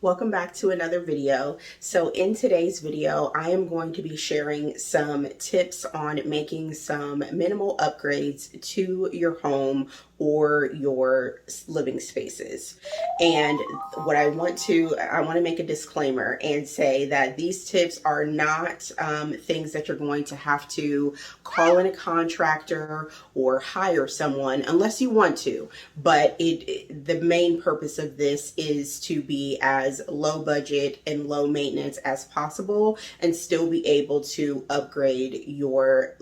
Welcome back to another video. So in today's video, I am going to be sharing some tips on making some minimal upgrades to your home or your living spaces. And what I want to make a disclaimer and say that these tips are not things that you're going to have to call in a contractor or hire someone unless you want to. But the main purpose of this is to be as low budget and low maintenance as possible and still be able to upgrade your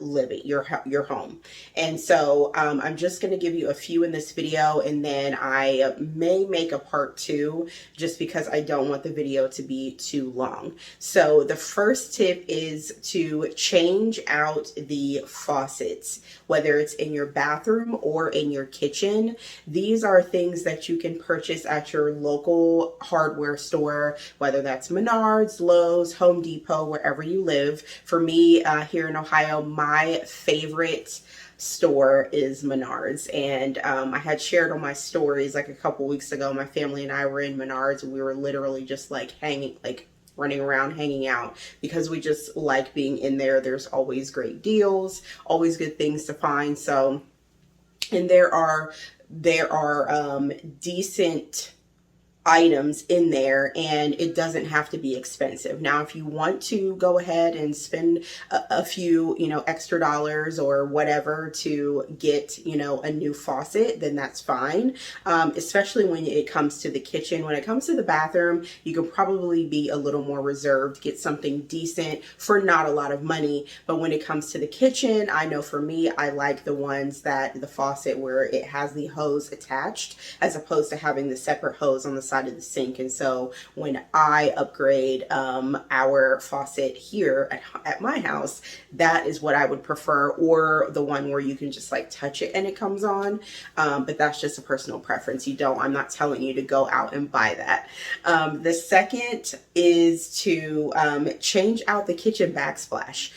your home. And so I'm just going to give you a few in this video, and then I may make a part two just because I don't want the video to be too long. So the first tip is to change out the faucets, whether it's in your bathroom or in your kitchen. These are things that you can purchase at your local hardware store, whether that's Menards, Lowe's, Home Depot, wherever you live. For me, here in Ohio, my favorite store is Menards, and I had shared on my stories like a couple weeks ago, my family and I were in Menards, and we were literally just like running around hanging out because we just like being in there. There's always great deals, always good things to find. So, and there are decent items in there, and it doesn't have to be expensive. Now, if you want to go ahead and spend a few, extra dollars or whatever to get, a new faucet, then that's fine. Especially when it comes to the kitchen. When it comes to the bathroom, you can probably be a little more reserved, get something decent for not a lot of money. But when it comes to the kitchen, I know for me, I like the ones that the faucet where it has the hose attached as opposed to having the separate hose on the side of the sink. And so when I upgrade our faucet here at my house, that is what I would prefer, or the one where you can just like touch it and it comes on. But that's just a personal preference. I'm not telling you to go out and buy that. The second is to change out the kitchen backsplash.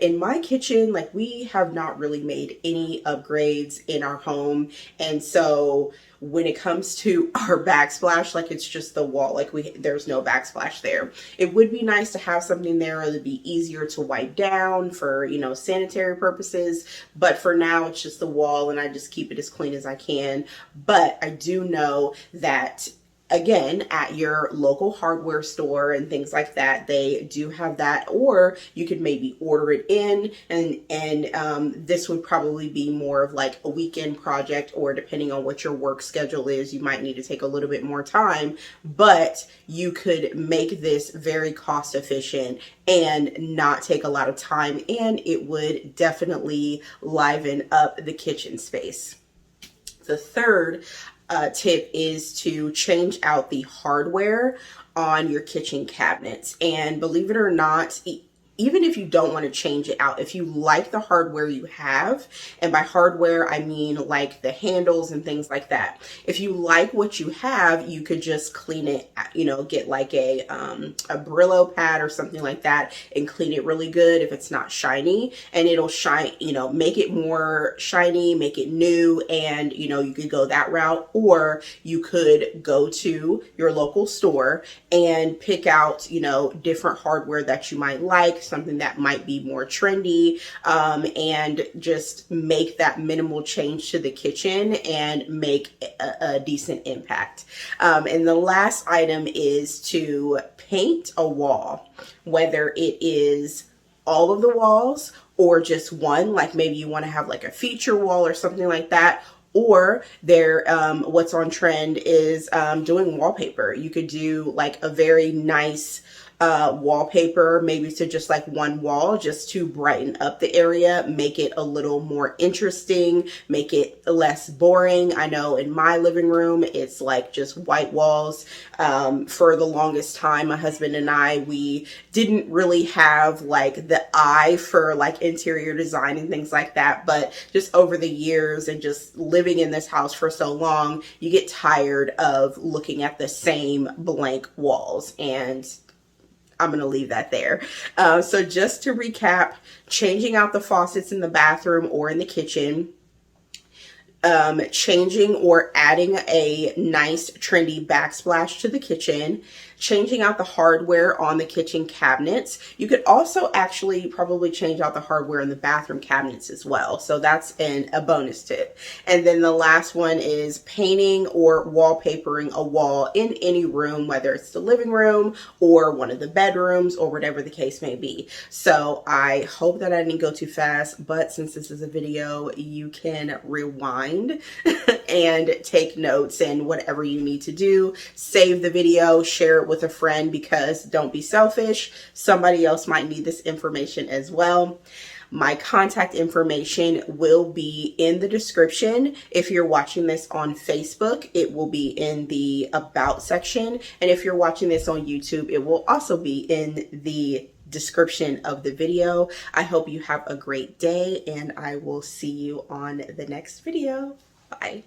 In my kitchen, like, we have not really made any upgrades in our home, and so when it comes to our backsplash, like, it's just the wall, like there's no backsplash there. It would be nice to have something there that'd be easier to wipe down for, sanitary purposes. But for now, it's just the wall, and I just keep it as clean as I can. But I do know that, again, at your local hardware store and things like that, they do have that, or you could maybe order it in, and this would probably be more of like a weekend project, or depending on what your work schedule is, you might need to take a little bit more time, but you could make this very cost efficient and not take a lot of time, and it would definitely liven up the kitchen space. The third tip is to change out the hardware on your kitchen cabinets. And believe it or not, even if you don't want to change it out, if you like the hardware you have, and by hardware, I mean like the handles and things like that. If you like what you have, you could just clean it, get like a Brillo pad or something like that and clean it really good if it's not shiny, and it'll shine, make it more shiny, make it new, and, you could go that route, or you could go to your local store and pick out, different hardware that you might like, something that might be more trendy, and just make that minimal change to the kitchen and make a decent impact. And the last item is to paint a wall, whether it is all of the walls or just one, like maybe you want to have like a feature wall or something like that. Or what's on trend is doing wallpaper. You could do like a very nice wallpaper, maybe to just like one wall, just to brighten up the area, make it a little more interesting, make it less boring. I know in my living room, it's like just white walls. For the longest time, my husband and I, we didn't really have like the eye for like interior design and things like that. But just over the years and just living in this house for so long, you get tired of looking at the same blank walls, and I'm going to leave that there. So just to recap, changing out the faucets in the bathroom or in the kitchen, changing or adding a nice trendy backsplash to the kitchen, changing out the hardware on the kitchen cabinets. You could also actually probably change out the hardware in the bathroom cabinets as well. So that's a bonus tip. And then the last one is painting or wallpapering a wall in any room, whether it's the living room or one of the bedrooms or whatever the case may be. So I hope that I didn't go too fast, but since this is a video, you can rewind and take notes and whatever you need to do. Save the video, share it with a friend, because don't be selfish. Somebody else might need this information as well. My contact information will be in the description. If you're watching this on Facebook, it will be in the About section. And if you're watching this on YouTube, it will also be in the description of the video. I hope you have a great day, and I will see you on the next video. Bye.